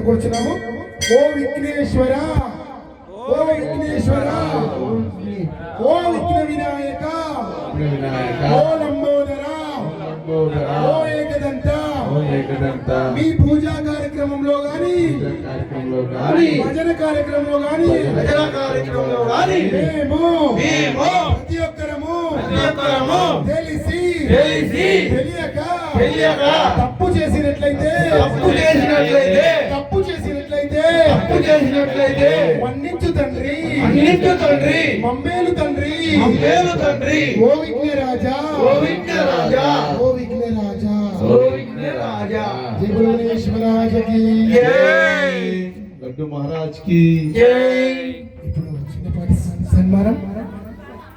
కూర్చున్నాము. ఓ విఘ్నేశ్వర, ఓ విఘ్నేశ్వర, ఓ విఘ్న వినాయక, ఓ లంబోదర, ఓ ఏకదంత, మీ పూజా కార్యక్రమంలో గాని భజన కార్యక్రమంలో గాని మేము ప్రతి ఒక్కరము తెలిసి తెలియక తప్పు చేసినట్లయితే మన్నించు తండ్రి, మమ్మేలు తండ్రి, ఓ విఘ్నరాజా, ఓ విఘ్నరాజా, ఓ విఘ్నరాజా, ఓ విఘ్నరాజా, జై భువనేశ్వరాజ కి జై, లడ్డు మహారాజ్ కి జై. ఇప్పుడు చిన్నపాటి సన్మానం.